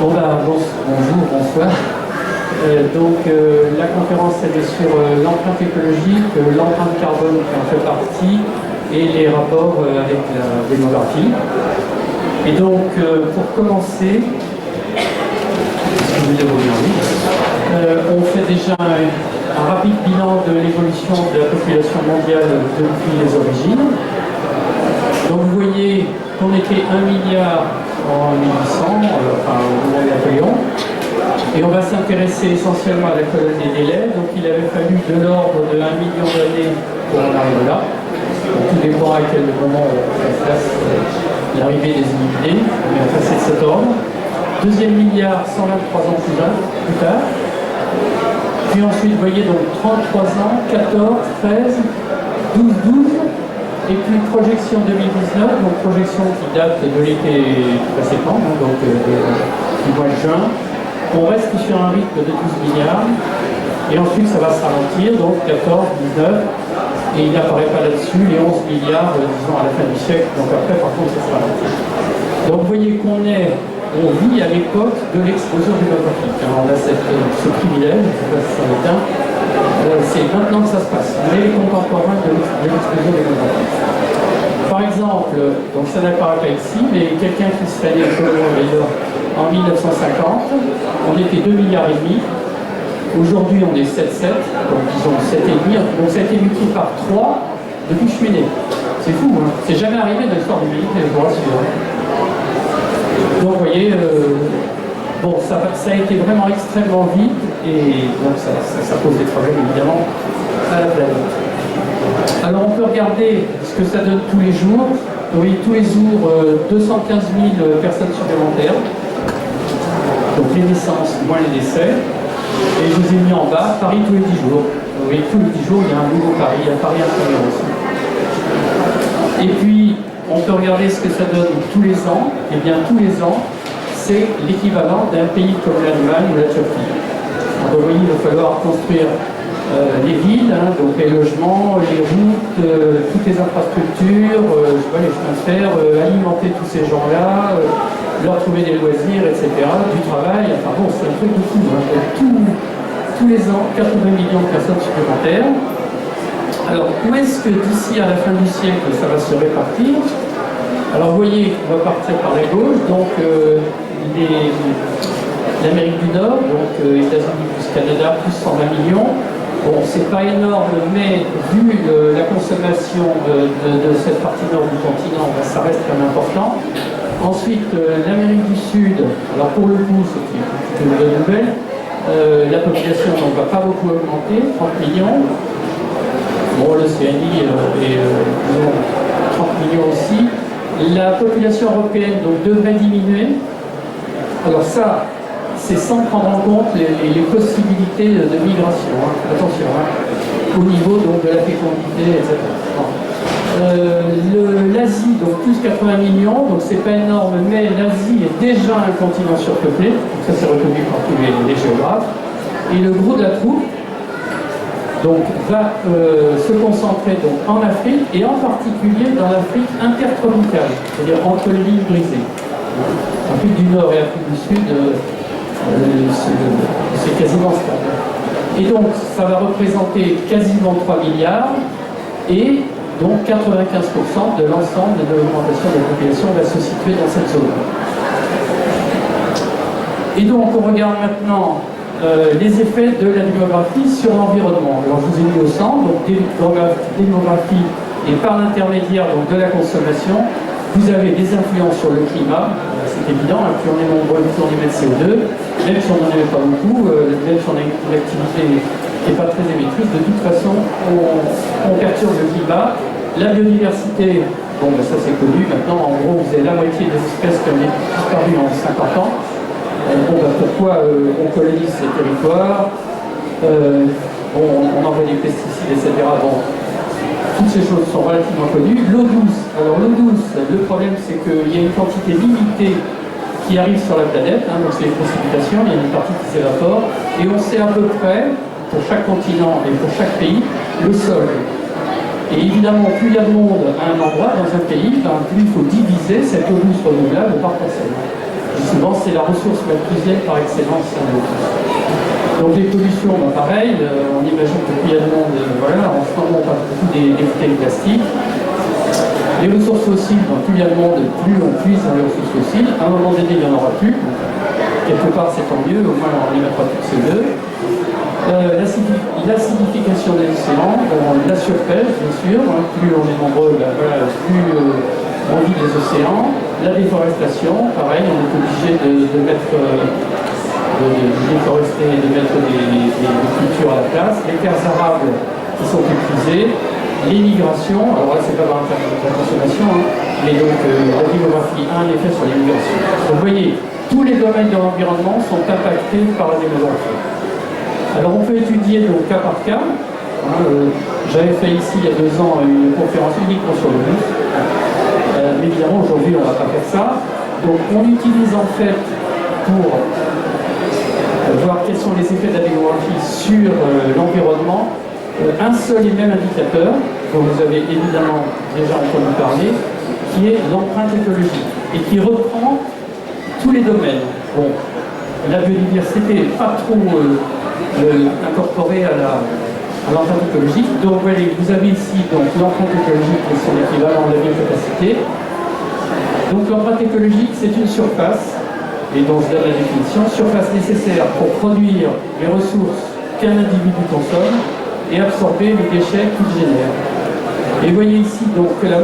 Bonjour, bonsoir. La conférence elle est sur l'empreinte écologique, l'empreinte carbone qui en fait partie et les rapports avec la démographie. Et donc pour commencer, on fait déjà un rapide bilan de l'évolution de la population mondiale depuis les origines. Donc vous voyez qu'on était 1 milliard en 1800, au moment de Napoléon, et on va s'intéresser essentiellement à la colonne des délais. Donc il avait fallu de l'ordre de 1 million d'années pour en arriver là. Donc, tout dépend à quel moment on place l'arrivée des humidités, mais enfin c'est de cet ordre. Deuxième milliard, 123 ans plus tard. Puis ensuite, vous voyez, donc 33 ans, 14, 13, 12, 12. Et puis projection 2019, donc projection qui date de l'été précédent, donc du mois de juin. On reste sur un rythme de 12 milliards. Et ensuite, ça va se ralentir, donc 14, 19. Et il n'apparaît pas là-dessus les 11 milliards, disons, à la fin du siècle. Donc après, par contre, ça se ralentit. Donc vous voyez qu'on vit à l'époque de l'explosion démographique. Alors, on a ce privilège, je ne sais pas si ça m'éteint, c'est maintenant que ça se passe. On est les contemporains de l'explosion démographique. Par exemple, donc ça n'apparaît pas ici, mais quelqu'un qui serait né d'ailleurs en 1950, on était 2,5 milliards. Aujourd'hui, on est 7,7, donc disons 7,5. Donc ça a été multiplié par 3 depuis que je suis né. C'est fou, hein. C'est jamais arrivé dans l'histoire de l'humanité, je vous rassure. Donc vous voyez, ça a été vraiment extrêmement vite et donc ça pose des problèmes évidemment à la planète. Alors on peut regarder ce que ça donne tous les jours. Vous voyez, tous les jours 215 000 personnes supplémentaires. Donc les naissances moins les décès. Et je vous ai mis en bas Paris tous les 10 jours. Vous voyez, tous les 10 jours il y a un nouveau Paris, il y a Paris intérieur aussi. Et puis on peut regarder ce que ça donne tous les ans. Et bien tous les ans, c'est l'équivalent d'un pays comme l'Allemagne ou la Turquie. Donc vous voyez, il va falloir construire les villes, donc les logements, les routes, toutes les infrastructures, les chemins de fer, alimenter tous ces gens-là, leur trouver des loisirs, etc., du travail. Enfin bon, c'est un truc de fou. Tous les ans, 80 millions de personnes supplémentaires. Alors, où est-ce que d'ici à la fin du siècle, ça va se répartir? Alors, vous voyez, on va partir par la gauche, donc l'Amérique du Nord, donc États-Unis plus Canada, plus 120 millions. Bon, c'est pas énorme, mais vu la consommation de cette partie nord du continent, ça reste quand même important. Ensuite, l'Amérique du Sud, alors pour le coup, c'est une bonne nouvelle, la population ne va pas beaucoup augmenter, 30 millions. Bon, l'Océanie est 30 millions aussi. La population européenne donc, devrait diminuer. Alors ça, c'est sans prendre en compte les possibilités de migration. Attention, au niveau donc, de la fécondité, etc. L'Asie, donc plus 80 millions, donc c'est pas énorme, mais l'Asie est déjà un continent surpeuplé, donc ça c'est reconnu par tous les géographes. Et le gros de la troupe donc, va se concentrer donc, en Afrique et en particulier dans l'Afrique intertropicale, c'est-à-dire entre les lignes brisées. Afrique du Nord et Afrique du Sud, c'est quasiment stable. Et donc, ça va représenter quasiment 3 milliards et donc 95% de l'ensemble de l'augmentation de la population va se situer dans cette zone. Et donc, on regarde maintenant les effets de la démographie sur l'environnement. Alors, je vous ai mis au centre, donc démographie et par l'intermédiaire de la consommation, vous avez des influences sur le climat, c'est évident, plus on est nombreux, plus on émet de CO2, même si on n'en émet pas beaucoup, même si on a une activité qui n'est pas très émettrice, de toute façon, on perturbe le climat. La biodiversité, bon, ça c'est connu, maintenant, en gros, vous avez la moitié des espèces qui ont disparu en 50 ans. Pourquoi on colonise ces territoires, on envoie des pesticides, etc. Bon, toutes ces choses sont relativement connues. L'eau douce. Alors l'eau douce, le problème c'est qu'il y a une quantité limitée qui arrive sur la planète, donc c'est les précipitations, il y a une partie qui s'évapore, et on sait à peu près, pour chaque continent et pour chaque pays, le sol. Et évidemment, plus il y a de monde à un endroit, dans un pays, plus il faut diviser cette eau douce renouvelable par personne. Souvent, c'est la ressource malthusienne par excellence. Donc les pollutions, pareil, on imagine que plus il y a de monde, voilà, en ce moment on parle beaucoup des bouteilles plastiques. Les ressources fossiles, donc plus il y a de monde, plus on puise dans les ressources fossiles. À un moment donné, il n'y en aura plus. Quelque part, c'est tant mieux, au moins on émettra toutes ces deux. L'acidification des océans, la surpêche, bien sûr, hein, plus on est nombreux, voilà, plus on vit des océans. La déforestation, pareil, on est obligé de mettre, de déforester, de mettre des cultures à la place. Les terres arables qui sont épuisées. Les migrations, alors là c'est pas dans la consommation, hein, mais donc la démographie a un effet sur les migrations. Donc vous voyez, tous les domaines de l'environnement sont impactés par la démographie. Alors on peut étudier donc cas par cas. Hein, j'avais fait ici il y a 2 ans une conférence uniquement sur le bus. Mais évidemment aujourd'hui on ne va pas faire ça. Donc on utilise en fait pour voir quels sont les effets de la démographie sur l'environnement un seul et même indicateur, dont vous avez évidemment déjà entendu parler, qui est l'empreinte écologique, et qui reprend tous les domaines. Bon, la biodiversité, pas trop incorporée à l'empreinte écologique. Donc voilà, vous avez ici l'empreinte écologique qui est son équivalent de la biocapacité. Donc l'empreinte écologique, c'est une surface, et dont je donne la définition, surface nécessaire pour produire les ressources qu'un individu consomme, et absorber les déchets qu'il génère. Et vous voyez ici donc que la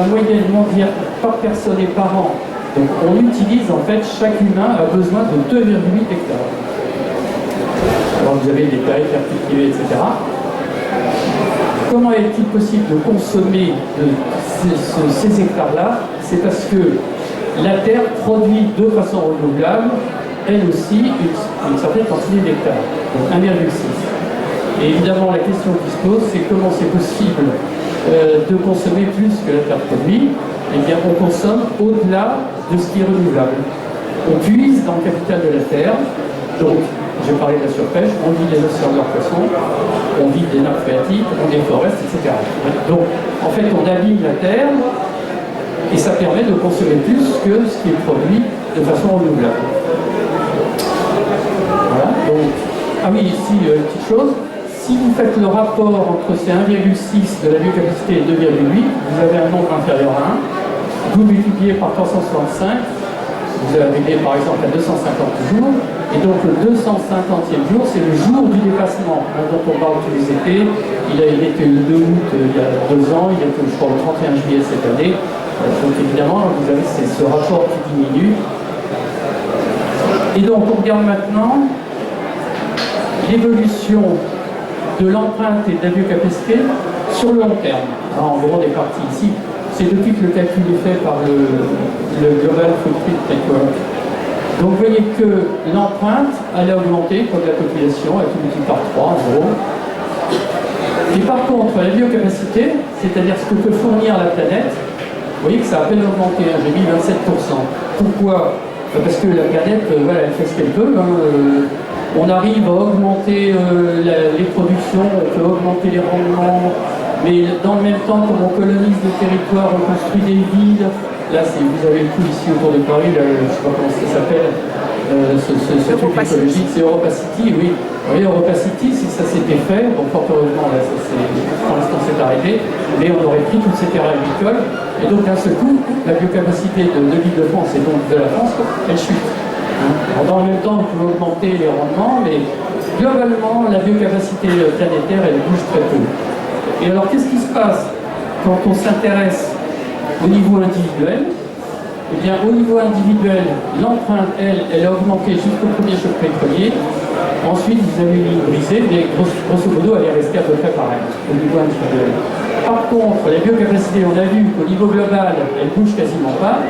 moyenne mondiale par personne et par an, donc on utilise en fait, chaque humain a besoin de 2,8 hectares. Alors vous avez des tailles, terres cultivées, etc. Comment est-il possible de consommer ces hectares-là? C'est parce que la Terre produit de façon renouvelable, elle aussi, une certaine quantité d'hectares, donc 1,6. Et évidemment, la question qui se pose, c'est comment c'est possible de consommer plus que la Terre produit. Eh bien, on consomme au-delà de ce qui est renouvelable. On puise dans le capital de la Terre. Donc, j'ai parlé de la surpêche, on vide les océans de leurs poissons, on vide des nappes phréatiques, on déforeste, etc. Donc, en fait, on abîme la Terre et ça permet de consommer plus que ce qui est produit de façon renouvelable. Voilà. Donc, ah oui, ici, une petite chose. Si vous faites le rapport entre ces 1,6 de la biocapacité et 2,8, vous avez un nombre inférieur à 1. Vous multipliez par 365, vous arrivez par exemple à 250 jours, et donc le 250e jour, c'est le jour du dépassement, dont on parle tous les étés. Il était le 2 août il y a 2 ans, il était je crois le 31 juillet cette année. Donc évidemment, vous avez ce rapport qui diminue. Et donc on regarde maintenant l'évolution de l'empreinte et de la biocapacité sur le long terme. Alors, en gros, on est parti ici. C'est depuis que le calcul est fait par le Global Footprint Network. Donc vous voyez que l'empreinte, elle a augmenté comme la population, elle est multipliée par 3 en gros. Et par contre, la biocapacité, c'est-à-dire ce que peut fournir la planète, vous voyez que ça a à peine augmenté, hein, j'ai mis 27%. Pourquoi? Parce que la planète, voilà, elle fait ce qu'elle peut. On arrive à augmenter les productions, on peut augmenter les rendements, mais dans le même temps, comme on colonise des territoires, on construit des villes. Là, vous avez le coup ici autour de Paris, là, je ne sais pas comment ça s'appelle, ce truc écologique, c'est Europa City, oui. Vous voyez, Europa City, si ça s'était fait, bon, fort heureusement, là, pour l'instant c'est arrêté, mais on aurait pris toutes ces terres agricoles, et donc d'un seul coup, la biocapacité de l'Île-de-France et donc de la France, elle chute. Dans le même temps, on peut augmenter les rendements, mais globalement, la biocapacité planétaire, elle bouge très peu. Et alors, qu'est-ce qui se passe quand on s'intéresse au niveau individuel? Eh bien, au niveau individuel, l'empreinte, elle a augmenté jusqu'au premier choc pétrolier. Ensuite, vous avez une ligne brisée, mais grosso modo, elle est restée à peu près pareille, au niveau individuel. Par contre, la biocapacité, on a vu qu'au niveau global, elle bouge quasiment pas.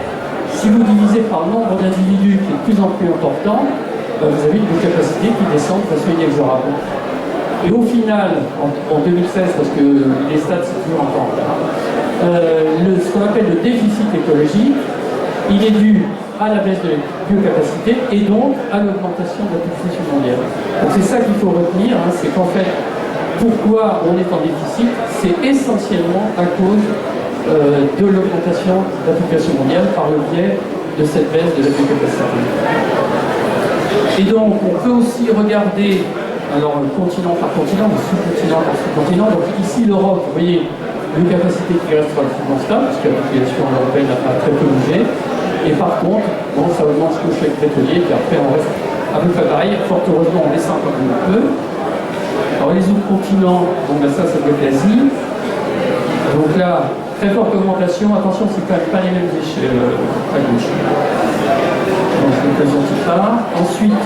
Si vous divisez par le nombre d'individus qui est de plus en plus important, vous avez une biocapacité qui descend de façon inexorable. Et au final, en 2016, parce que les stats c'est toujours encore en retard, ce qu'on appelle le déficit écologique, il est dû à la baisse de la biocapacité et donc à l'augmentation de la population mondiale. Donc c'est ça qu'il faut retenir, hein, c'est qu'en fait, pourquoi on est en déficit, c'est essentiellement à cause de l'augmentation de la population mondiale par le biais de cette baisse de la biocapacité. Et donc, on peut aussi regarder, alors continent par continent, ou sous-continent par sous-continent. Donc ici, l'Europe, vous voyez, biocapacité qui reste relativement stable, parce que la population européenne a très peu bougé. Et par contre, bon, ça augmente ce que je fais avec pétrolier, puis après on reste à peu près pareil. Fort heureusement, on descend quand même un peu. Alors les autres continents, bon, ben ça doit être l'Asie. Donc là, très forte augmentation. Attention, c'est quand même pas les mêmes échelles à gauche. Donc je ne présente pas. Ensuite,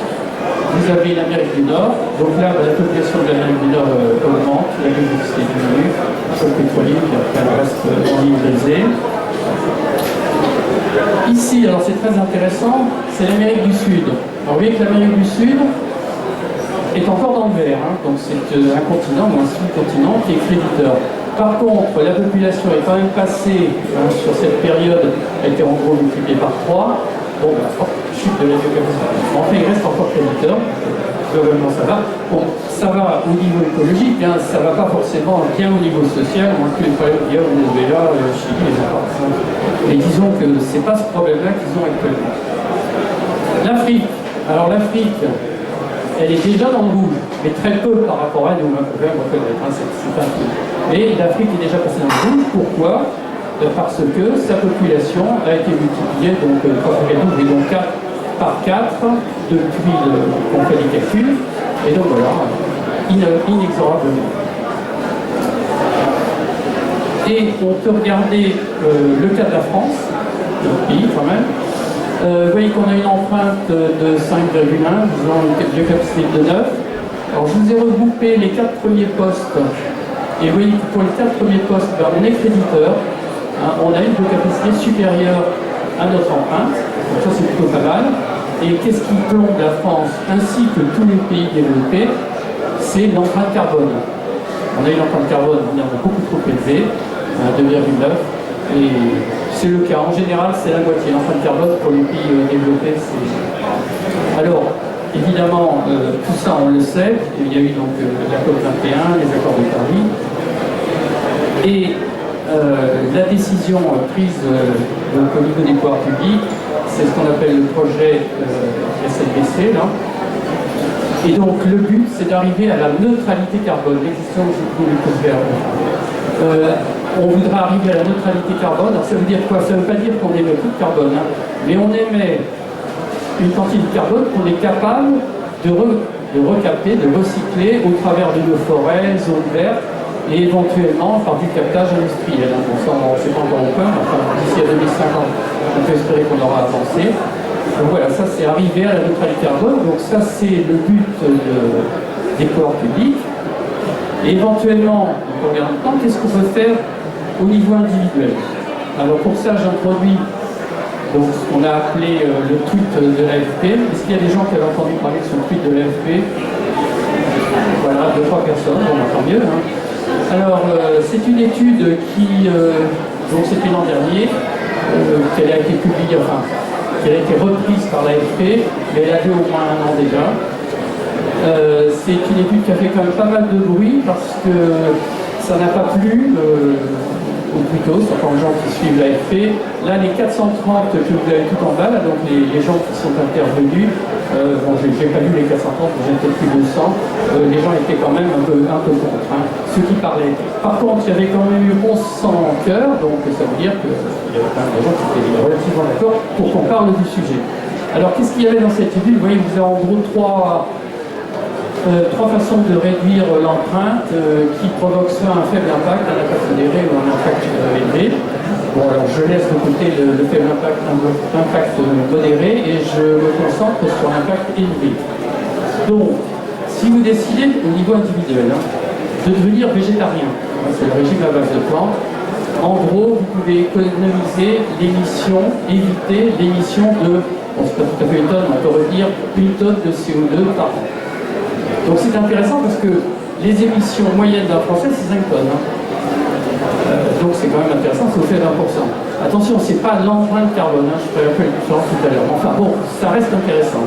vous avez l'Amérique du Nord. Donc là, la population de l'Amérique du Nord augmente, la biodiversité diminue, sur le pétrolier, puis après elle reste en ligne brisée. Ici, alors c'est très intéressant, c'est l'Amérique du Sud. Alors vous voyez que l'Amérique du Sud est encore dans le vert, hein, donc c'est un continent ou un sous-continent qui est créditeur. Par contre, la population est quand même passée, hein, sur cette période, elle était en gros multipliée par 3. Bon, bah, chute de la biocapacité. En fait, il reste encore créditeur. Globalement, ça va. Bon, ça va au niveau écologique, hein, ça ne va pas forcément bien au niveau social, moins que les problèmes qu'il y a au Venezuela, Chili, les autres. Mais disons que ce n'est pas ce problème-là qu'ils ont actuellement. L'Afrique. Alors, l'Afrique, elle est déjà dans le rouge, mais très peu par rapport à nous. Un problème, en fait, c'est un peu. Mais l'Afrique est déjà passée dans le rouge. Pourquoi ? Parce que sa population a été multipliée, donc 3,12 et donc 4 par 4 depuis qu'on fait les calculs. Et donc voilà, inexorablement. Et on peut regarder le cas de la France, notre pays quand même. Vous voyez qu'on a une empreinte de 5,1, disons une biocapacité de 9. Alors je vous ai regroupé les 4 premiers postes. Et vous voyez que pour les 4 premiers postes, ben, on est créditeur. Hein, on a une biocapacité supérieure à notre empreinte. Donc ça c'est plutôt pas mal. Et qu'est-ce qui plombe la France ainsi que tous les pays développés? C'est l'empreinte carbone. On a une empreinte carbone beaucoup trop élevée, 2,9. Et c'est le cas. En général, c'est la moitié. L'empreinte carbone pour les pays développés, c'est... Alors, évidemment, tout ça, on le sait. Il y a eu donc la COP21, les accords de Paris. Et la décision prise au niveau des pouvoirs publics, c'est ce qu'on appelle le projet SLBC, là. Et donc, le but, c'est d'arriver à la neutralité carbone, l'existence du verbe. On voudra arriver à la neutralité carbone. Alors, ça veut dire quoi? Ça ne veut pas dire qu'on émet plus de carbone, hein, mais on émet une quantité de carbone qu'on est capable de recapter, de recycler au travers de nos forêts, zones vertes, et éventuellement par du captage industriel. Hein. Bon, ça, on ne sait pas encore au point, mais enfin, d'ici à 2050, on peut espérer qu'on aura avancé. Donc voilà, ça c'est arriver à la neutralité carbone, donc ça c'est le but des pouvoirs publics. Et éventuellement, on regarde le temps, qu'est-ce qu'on peut faire au niveau individuel? Alors pour ça, j'introduis donc ce qu'on a appelé le tweet de l'AFP. Est-ce qu'il y a des gens qui avaient entendu parler de ce tweet de l'AFP? Voilà, 2-3 personnes, bon, tant mieux. Hein. Alors, c'est une étude qui, donc c'était l'an dernier, qu'elle a été publiée, enfin, qui a été reprise par l'AFP, mais elle avait au moins 1 an déjà. C'est une étude qui a fait quand même pas mal de bruit parce que ça n'a pas plu, ou plutôt, certains gens qui suivent l'AFP. Là, les 430 que vous avez tout en bas, là, donc les gens qui sont intervenus, bon, j'ai pas vu les 430, j'ai peut-être plus de 100, les gens étaient quand même un peu contre, hein, ceux qui parlaient. Par contre, il y avait quand même eu 1100 en cœur, donc ça veut dire qu'il y avait quand même des gens qui étaient relativement d'accord pour qu'on parle du sujet. Alors, qu'est-ce qu'il y avait dans cette étude? Vous voyez, vous avez en gros trois façons de réduire l'empreinte qui provoquent soit un faible impact, un impact modéré ou un impact élevé. Bon, alors je laisse de côté le faible impact modéré et je me concentre sur l'impact élevé. Donc, si vous décidez au niveau individuel de devenir végétarien, c'est le régime à base de plantes, en gros, vous pouvez économiser l'émission, éviter l'émission de, bon, c'est pas tout à fait une tonne, on peut redire une tonne de CO2 par an. Donc c'est intéressant parce que les émissions moyennes d'un Français, c'est 5 tonnes. Hein. Donc c'est quand même intéressant, ça vous fait 20%. Attention, c'est pas l'empreinte carbone, hein, je ferai un peu la différence tout à l'heure. Enfin bon, ça reste intéressant.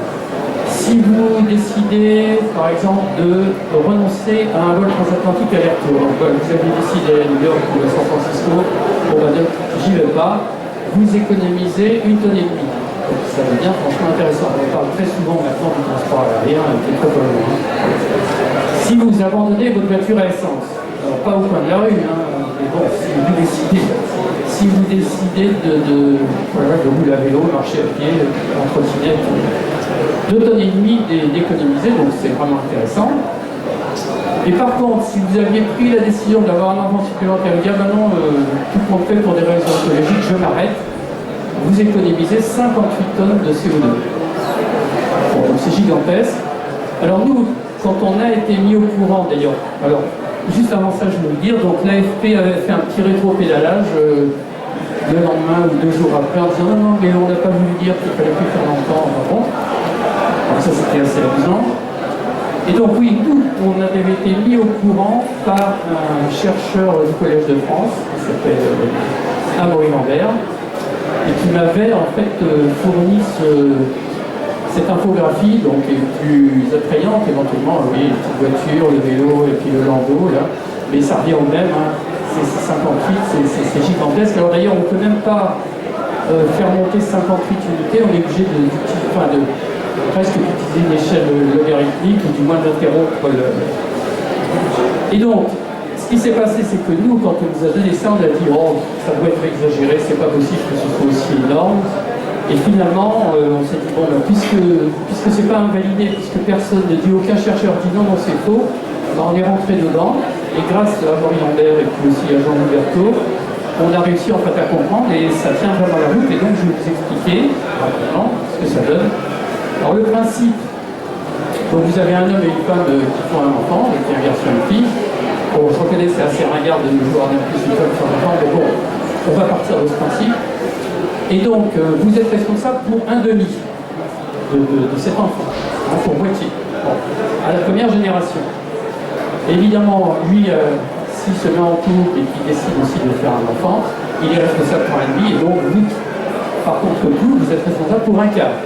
Si vous décidez, par exemple, de renoncer à un vol transatlantique aller-retour, donc vous avez décidé à New York ou à San Francisco, bon ben j'y vais pas, vous économisez 1,5 tonne. Donc ça devient franchement intéressant. On parle très souvent maintenant du transport aérien, qui est très polluant. Si vous abandonnez votre voiture à essence, alors pas au coin de la rue, mais bon, si vous décidez de rouler à vélo, marcher à pied, en trottinette, 2,5 tonnes d'économiser, donc c'est vraiment intéressant. Et par contre, si vous aviez pris la décision d'avoir un enfant supplémentaire et dire bah non, tout compte fait pour des raisons écologiques, je m'arrête, vous économisez 58 tonnes de CO2. Bon, donc c'est gigantesque. Alors nous, quand on a été mis au courant d'ailleurs, alors juste avant ça je vais vous dire, donc l'AFP avait fait un petit rétro-pédalage le lendemain ou 2 jours après en disant non, mais on n'a pas voulu dire qu'il fallait plus faire longtemps, bon. Donc ça c'était assez amusant. Et donc oui, nous, on avait été mis au courant par un chercheur du Collège de France, qui s'appelle Amaury Lambert, et qui m'avait en fait fourni cette infographie, donc est plus attrayante éventuellement, oui, les petites voitures, le vélo et puis le landau, là, mais ça revient au même, c'est 58, c'est gigantesque. Alors d'ailleurs, on ne peut même pas faire monter 58 unités, on est obligé de presque utiliser une échelle logarithmique ou du moins d'interrompre le... Et donc, ce qui s'est passé, c'est que nous, quand on nous a donné ça, on a dit oh, ça doit être exagéré, c'est pas possible que ce soit aussi énorme. Et finalement, on s'est dit bon, ben, puisque c'est pas invalidé, puisque personne ne dit, aucun chercheur dit non, non, c'est faux, ben, on est rentré dedans. Et grâce à Amaury Lambert et puis aussi à Jean Louverteau, on a réussi en fait à comprendre et ça tient vraiment la route. Et donc, je vais vous expliquer rapidement ce que ça donne. Alors le principe, donc vous avez un homme et une femme qui font un enfant, avec un garçon et une fille. Bon, je reconnais c'est assez ringard de nous voir d'un plus une femme qui fait un enfant, mais bon, on va partir de ce principe. Et donc vous êtes responsable pour un demi de cet enfant, pour moitié, bon, à la première génération. Évidemment, lui, s'il se met en couple et qu'il décide aussi de faire un enfant, il est responsable pour un demi, et donc vous, par contre vous êtes responsable pour un quart.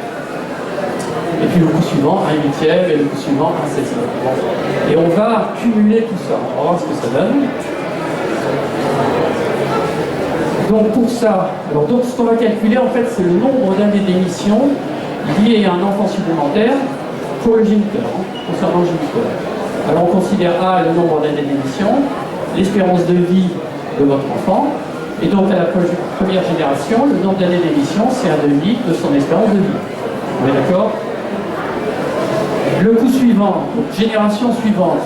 Et puis le coup suivant, un huitième, et le coup suivant, un septième. Et on va cumuler tout ça. On va voir ce que ça donne. Donc pour ça, alors donc ce qu'on va calculer en fait, c'est le nombre d'années d'émission liées à un enfant supplémentaire pour le géniteur, concernant le géniteur. Alors on considère A le nombre d'années d'émission, l'espérance de vie de votre enfant, et donc à la première génération, le nombre d'années d'émission, c'est un demi de son espérance de vie. On est d'accord ? Le coup suivant, donc génération suivante,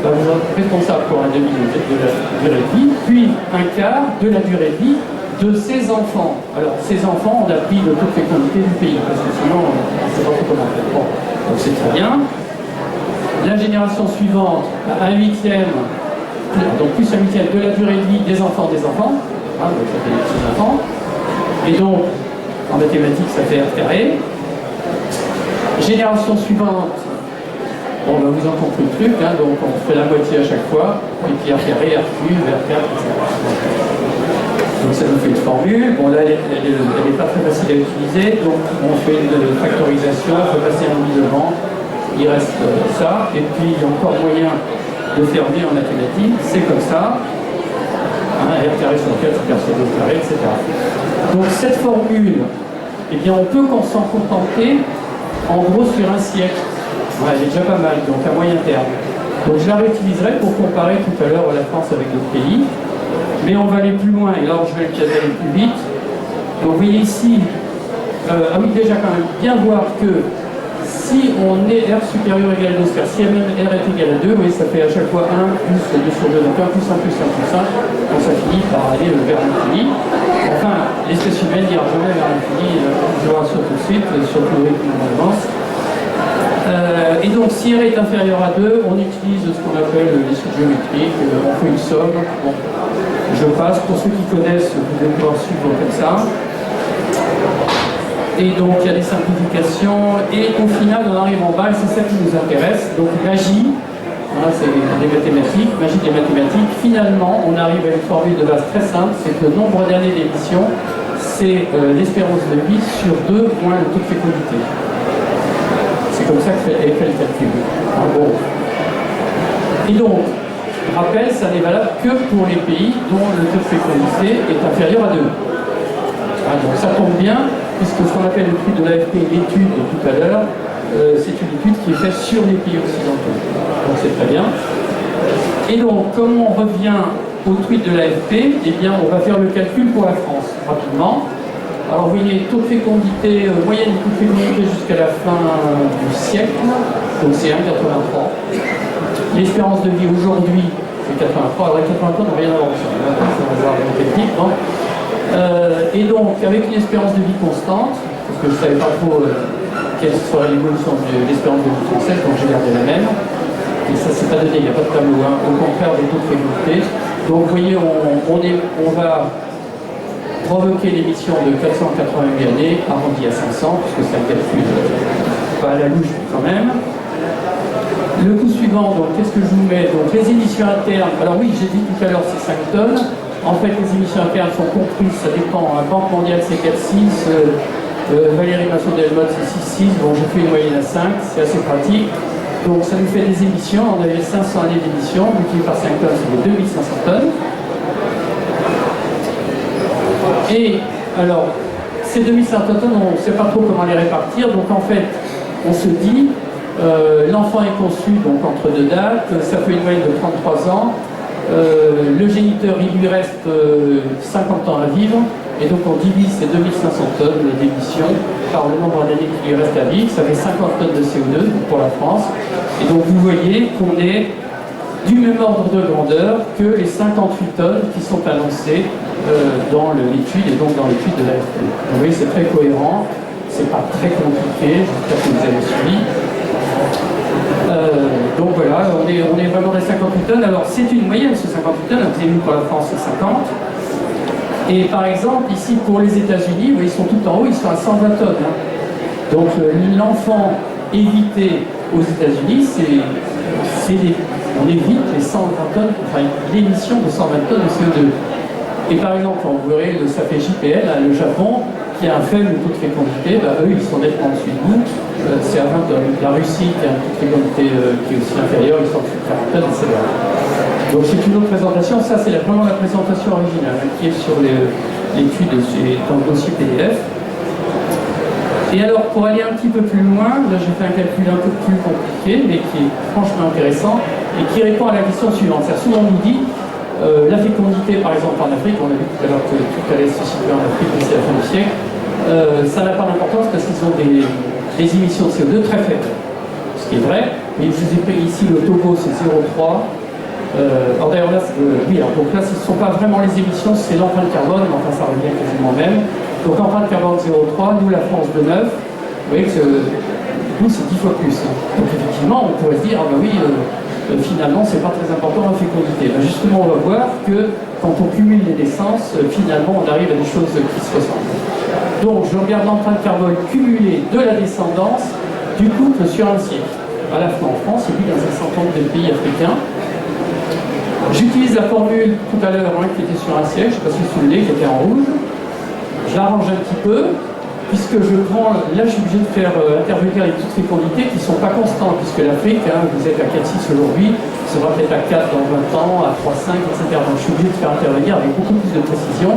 bah, vous êtes responsable pour un demi de la durée de vie, puis un quart de la durée de vie de ses enfants. Alors, ces enfants, on a pris de toutes les quantités du pays, parce que sinon, on ne sait pas trop comment faire. Bon, donc c'est très bien. La génération suivante, un huitième, donc plus un huitième de la durée de vie des enfants, donc ça fait des petits enfants. Et donc, en mathématiques, ça fait R carré. Génération suivante, bon, ben vous en comprenez le truc, donc on fait la moitié à chaque fois, et puis R carré, R cube, R 4, etc. Donc ça nous fait une formule, bon là elle n'est pas très facile à utiliser, donc on fait une factorisation, on peut passer un bout devant, il reste ça, et puis il y a encore moyen de faire mieux en mathématiques, c'est comme ça, R carré sur 4, c'est 2 carré, etc. Donc cette formule, eh bien on peut s'en contenter en gros sur un siècle. Ouais, elle est déjà pas mal, donc à moyen terme. Donc je la réutiliserai pour comparer tout à l'heure la France avec d'autres pays. Mais on va aller plus loin, et là je vais aller plus vite. Donc vous voyez ici, ah oui déjà quand même, bien voir que si on est R supérieur ou égal à 2 sphères, si même R est égal à 2, vous voyez ça fait à chaque fois 1 plus 2 sur 2, donc 1 plus 1 plus 1 plus 1, donc ça finit par aller vers l'infini. Enfin, l'espèce humaine n'ira jamais vers l'infini, je vous rassure tout de suite, surtout le rythme en avance. Et donc, si R est inférieur à 2, on utilise ce qu'on appelle les suites géométriques, on fait une somme. Bon, je passe, pour ceux qui connaissent, vous devez pouvoir suivre comme ça. Et donc, il y a des simplifications, et au final, on arrive en bas, et c'est ça qui nous intéresse. Donc, magie, voilà, c'est des mathématiques, magie des mathématiques. Finalement, on arrive à une formule de base très simple, c'est que le nombre d'années d'émission, c'est l'espérance de vie sur 2 moins le taux de fécondité. C'est comme ça qu'elle fait le calcul. En gros. Et donc, rappel, ça n'est valable que pour les pays dont le taux de fécondité est inférieur à 2. Donc ça tombe bien, puisque ce qu'on appelle le tweet de l'AFP, l'étude de tout à l'heure, c'est une étude qui est faite sur les pays occidentaux. Donc c'est très bien. Et donc, comme on revient au tweet de l'AFP, eh bien, on va faire le calcul pour la France, rapidement. Alors, vous voyez, taux de fécondité, moyenne du taux de fécondité jusqu'à la fin du siècle, donc c'est 1,83. L'espérance de vie aujourd'hui, c'est 83. Alors, les 83 n'ont rien à voir avec ça. On va voir une technique, non et donc, avec une espérance de vie constante, parce que je ne savais pas trop quelle serait l'évolution de l'espérance de vie française, donc j'ai gardé la même. Et ça, c'est pas donné, il n'y a pas de tableau, hein, au contraire des taux de fécondité. Donc, vous voyez, on va provoquer l'émission de 488 années, arrondi à 500, puisque c'est un calcul pas à la louche quand même. Le coup suivant, donc qu'est-ce que je vous mets? Donc les émissions internes, alors oui, j'ai dit tout à l'heure c'est 5 tonnes. En fait, les émissions internes sont comprises, ça dépend. Banque mondiale c'est 4,6, Valérie Masson-Delmotte c'est 6,6. Bon, j'ai fait une moyenne à 5, c'est assez pratique. Donc ça nous fait des émissions, on avait 500 années d'émissions, multiplié par 5 tonnes, c'est 2500 tonnes. Et alors, ces 2500 tonnes, on ne sait pas trop comment les répartir, donc en fait, on se dit, l'enfant est conçu donc entre deux dates, ça fait une moyenne de 33 ans, le géniteur, il lui reste 50 ans à vivre, et donc on divise ces 2500 tonnes d'émissions par le nombre d'années qui lui reste à vivre, ça fait 50 tonnes de CO2 pour la France, et donc vous voyez qu'on est du même ordre de grandeur que les 58 tonnes qui sont annoncées dans l'étude et donc dans l'étude de l'AFP. Vous voyez, c'est très cohérent, c'est pas très compliqué, j'espère que vous avez suivi. Donc voilà, on est vraiment dans les 58 tonnes. Alors c'est une moyenne, ce 58 tonnes, vous avez vu pour la France c'est 50. Et par exemple, ici pour les États-Unis, ils sont tout en haut, ils sont à 120 tonnes. Hein. Donc l'enfant évité aux États-Unis, on évite les 120 tonnes, enfin l'émission de 120 tonnes de CO2. Et par exemple, vous verrez, ça fait JPL, le Japon, qui a un faible taux de fécondité, eux ils sont nettement en dessus de nous, c'est à 20 tonnes. La Russie, qui a un taux de fécondité qui est aussi inférieur, ils sont en dessus de 40 tonnes, etc. Donc c'est une autre présentation, ça c'est vraiment la présentation originale, qui est sur l'étude dans le dossier PDF. Et alors, pour aller un petit peu plus loin, là j'ai fait un calcul un peu plus compliqué, mais qui est franchement intéressant, et qui répond à la question suivante. C'est-à-dire, souvent on nous dit, la fécondité, par exemple en Afrique, on a vu tout à l'heure que tout allait se situer en Afrique d'ici la fin du siècle, ça n'a pas d'importance parce qu'ils ont des émissions de CO2 très faibles. Ce qui est vrai, mais je vous ai pris ici le Togo, c'est 0,3. Alors d'ailleurs là, oui, alors, donc là ce ne sont pas vraiment les émissions, c'est l'empreinte carbone, mais enfin ça revient quasiment même. Donc empreinte carbone 0,3, nous la France de 9, vous voyez que nous c'est 10 fois plus. Hein. Donc effectivement, on pourrait se dire, ah ben oui, finalement c'est pas très important la fécondité. Ben, justement, on va voir que quand on cumule les naissances, finalement on arrive à des choses qui se ressemblent. Donc je regarde l'empreinte carbone cumulée de la descendance du couple sur un siècle, à la fois en France et puis dans un certain nombre de pays africains. J'utilise la formule tout à l'heure qui était sur un siècle, je ne sais pas si vous vous souvenez, qui était en rouge. Je l'arrange un petit peu, puisque je prends, là je suis obligé de faire intervenir les toutes fécondités qui ne sont pas constantes, puisque l'Afrique, vous êtes à 4,6 aujourd'hui, sera peut-être à 4 dans 20 ans, à 3,5, etc. Donc je suis obligé de faire intervenir avec beaucoup plus de précision.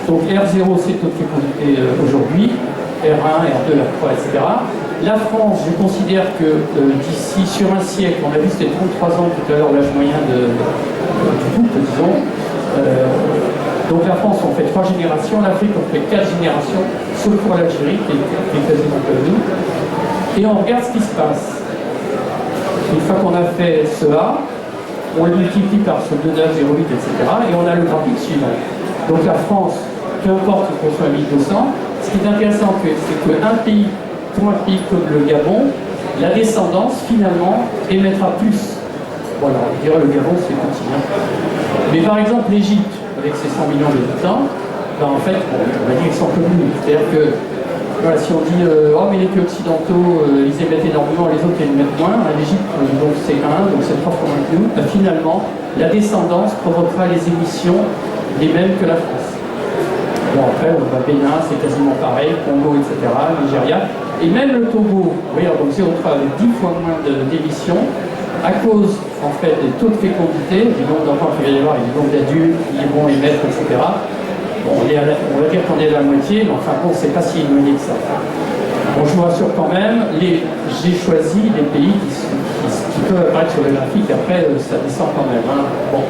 Donc R0 c'est le taux de fécondité aujourd'hui, R1, R2, R3, etc. La France, je considère que d'ici sur un siècle, on a vu c'était 33 ans tout à l'heure l'âge moyen du couple, disons. Donc la France, on fait 3 générations, l'Afrique, on fait 4 générations, sauf pour l'Algérie, qui est quasiment comme nous. Et on regarde ce qui se passe. Une fois qu'on a fait ce A, on le multiplie par ce 2,9, 0,8, etc. Et on a le graphique suivant. Donc la France, peu importe qu'on soit à 1200, ce qui est intéressant, c'est qu'un pays, pour un pays comme le Gabon, la descendance, finalement, émettra plus. Voilà, on dirait le Gabon, c'est petit. Hein. Mais par exemple, l'Égypte, avec ses 100 millions d'habitants, ben en fait, on va dire qu'ils sont comme nous. C'est-à-dire que, voilà, si on dit, oh mais les pays occidentaux, ils émettent énormément, les autres ils émettent moins, l'Égypte, donc c'est 1, donc c'est 3 fois moins que nous, ben, finalement, la descendance provoquera les émissions les mêmes que la France. Bon, après, on va Bénin, c'est quasiment pareil, Congo, etc., Nigeria, et même le Togo, vous voyez, donc c'est avec 10 fois moins d'émissions, à cause en fait des taux de fécondité, du nombre d'enfants qu'il va y avoir et du nombre d'adultes qui vont émettre, etc. Bon, on va dire qu'on est à la moitié, mais enfin bon, c'est pas si éloigné que ça. Bon, je vous rassure quand même, j'ai choisi les pays qui peuvent apparaître sur le graphique, après ça descend quand même. Hein. Bon.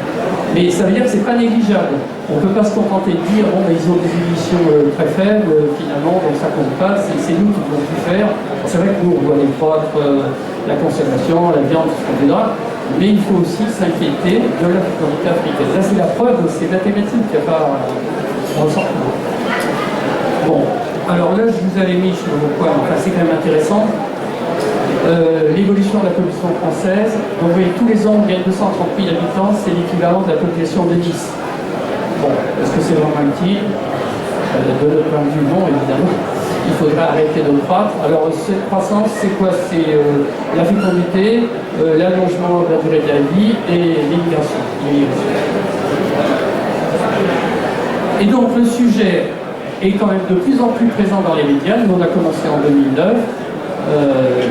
Mais ça veut dire que c'est pas négligeable. On ne peut pas se contenter de dire, bon, mais ils ont des émissions très faibles, finalement, donc ça compte pas, c'est nous qui devons tout faire. C'est vrai que nous, on doit décroître la consommation, la viande, tout ce qu'on voudra, mais il faut aussi s'inquiéter de la fécondité africaine. Là, c'est la preuve, c'est mathématique, il n'y a pas... On ressort. Bon. Alors là, je vous avais mis, je ne sais pas pourquoi, enfin c'est quand même intéressant, l'évolution de la population française. Donc vous voyez, tous les ans, on gagne 230 000 habitants, c'est l'équivalent de la population de Nice. Bon, est-ce que c'est vraiment utile? De notre point de vue, non, évidemment. Il faudra arrêter de croître. Alors cette croissance, c'est quoi? C'est la fécondité, l'allongement de la durée de la vie et l'immigration. Et donc le sujet est quand même de plus en plus présent dans les médias. Nous, on a commencé en 2009.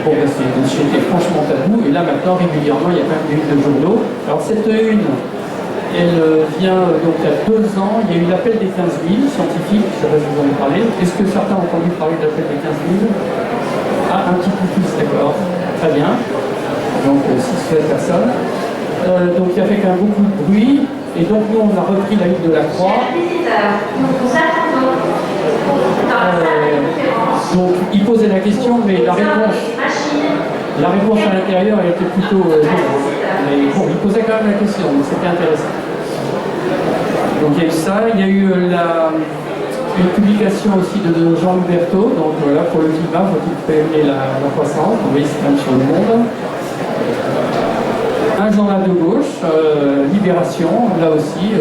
Bon, ben, c'est une sujet qui est franchement tabou. Et là, maintenant, régulièrement, il y a quand même des unes de journaux. Alors, cette une, elle vient donc il y a 2 ans. Il y a eu l'appel des 15 000 scientifiques. Je ne sais pas si vous en avez parlé. Est-ce que certains ont entendu parler de l'appel des 15 000? Ah, un petit peu plus, d'accord. Très bien. Donc, 6 personnes. Donc, il y a fait quand même beaucoup de bruit. Et donc, nous, on a repris la ligne de la croix. Donc, il posait la question, mais la réponse à l'intérieur, elle était plutôt... mais bon, il posait quand même la question, donc c'était intéressant. Donc, il y a eu ça. Il y a eu une publication aussi de Jean Hubertot. Donc, voilà, pour le climat, faut-il prévenir la croissance. Vous voyez, c'est quand même sur le monde. Un journal de gauche, Libération, là aussi.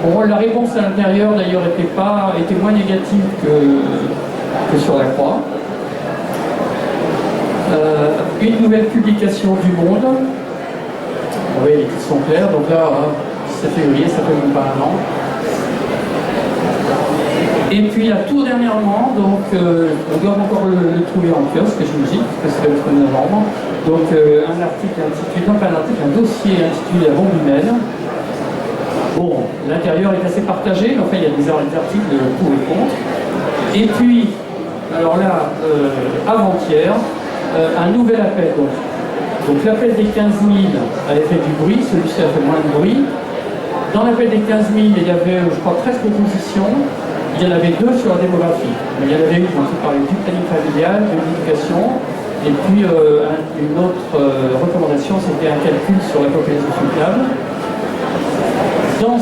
Bon, la réponse à l'intérieur, d'ailleurs, était moins négative que sur la croix. Une nouvelle publication du Monde. Oui, les titres sont clairs. Donc là, 17 février, ça fait même pas un an. Et puis, là, tout dernièrement, donc, on doit encore le trouver en kiosque, j'imagine, parce que c'est le 1er novembre. Donc, un article intitulé, non pas un article, un dossier intitulé La bombe humaine. Bon, l'intérieur est assez partagé, mais enfin, il y a des articles pour et contre. Et puis, alors là, avant-hier, un nouvel appel. Donc l'appel des 15 000 avait fait du bruit, celui-ci a fait moins de bruit. Dans l'appel des 15 000, il y avait, je crois, 13 propositions. Il y en avait 2 sur la démographie. Mais il y en avait une qui parlait du planning familial, de l'éducation. Et puis une autre recommandation, c'était un calcul sur la population soutenable. Dans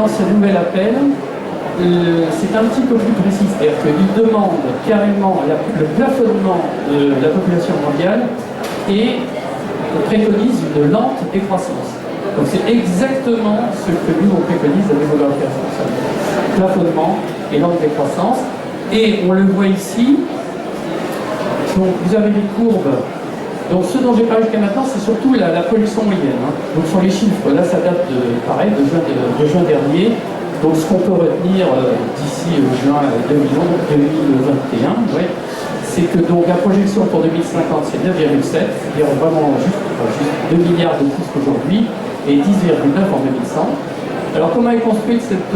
ce nouvel appel, c'est un petit peu plus précis, c'est-à-dire qu'il demande carrément le plafonnement de la population mondiale et préconise une lente décroissance. Donc c'est exactement ce que nous on préconise à démographie responsable. Plafonnement et lente décroissance. Et on le voit ici. Donc vous avez des courbes. Donc ce dont j'ai parlé jusqu'à maintenant, c'est surtout la production moyenne. Hein. Donc sur les chiffres, là ça date de juin dernier. Donc ce qu'on peut retenir d'ici juin 2021, ouais, c'est que donc la projection pour 2050 c'est 9,7, c'est-à-dire vraiment juste 2 milliards de plus qu'aujourd'hui, et 10,9 en 2100. Alors comment est construite cette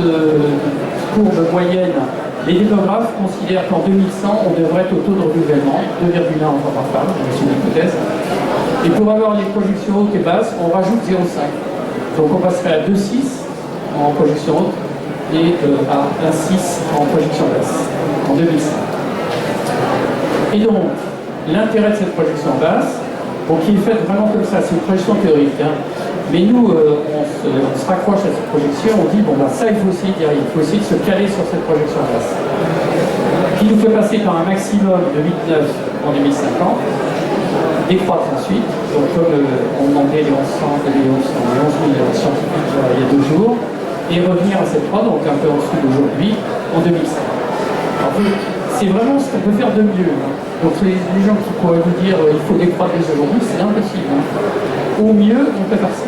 courbe moyenne? Les démographes considèrent qu'en 2100, on devrait être au taux de renouvellement, 2,1 enfants par femme, c'est une hypothèse. Et pour avoir les projections hautes et basses, on rajoute 0,5. Donc on passerait à 2,6 en projection haute et à 1,6 en projection basse, en 2100. Et donc, l'intérêt de cette projection basse, bon, qui est faite vraiment comme ça, c'est une projection théorique, hein. Mais nous, on se raccroche à cette projection, on dit, bon, ben, ça, il faut essayer d'y arriver, il faut essayer de se caler sur cette projection basse, qui nous fait passer par un maximum de 8,9 en 2050, décroître ensuite, donc comme on demandait les 11 000 scientifiques il y a 2 jours, et revenir à cette croix, donc un peu en dessous d'aujourd'hui, en 2100. Alors, c'est vraiment ce qu'on peut faire de mieux. Hein. Donc les gens qui pourraient vous dire il faut décroître dès aujourd'hui, c'est impossible. Hein. Au mieux, on peut faire ça.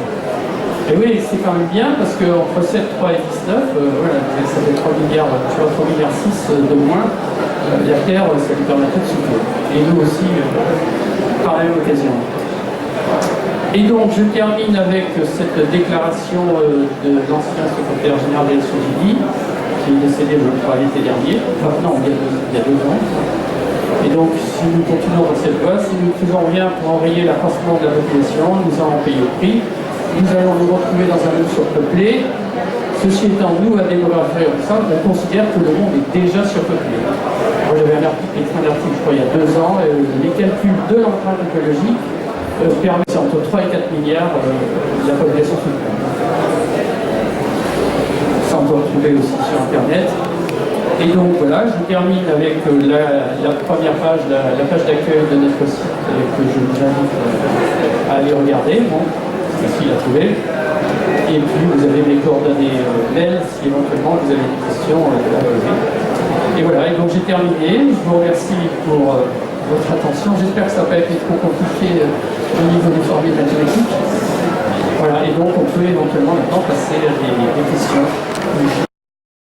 Et oui, c'est quand même bien parce qu'entre 7, 3 et 19, voilà, ça fait 3 milliards, tu vois, 3 milliards 6 de moins, la Terre, ça lui permettrait de souffler. Et nous aussi, par la même occasion. Et donc, je termine avec cette déclaration de l'ancien secrétaire général des Nations Unies, qui est décédé, je crois, l'été dernier, enfin non, il y a 2 ans. Et donc, si nous continuons dans cette voie, si nous ne faisons rien pour enrayer l'accroissement de la population, nous allons payer le prix. Nous allons nous retrouver dans un monde surpeuplé. Ceci étant, nous, à démographie ensemble, on considère que le monde est déjà surpeuplé. Moi, j'avais écrit un article, je crois, il y a 2 ans, les calculs de l'empreinte écologique permettent entre 3 et 4 milliards de la population sous le monde. Ça, on peut retrouver aussi sur Internet. Et donc voilà, je termine avec la première page, la page d'accueil de notre site que je vous invite à aller regarder. Bon, c'est facile à trouver. Et puis vous avez mes coordonnées mail si éventuellement vous avez des questions à poser. Et voilà, et donc j'ai terminé. Je vous remercie pour votre attention. J'espère que ça n'a pas été trop compliqué au niveau des formules mathématiques. Voilà, et donc on peut éventuellement maintenant passer à des questions.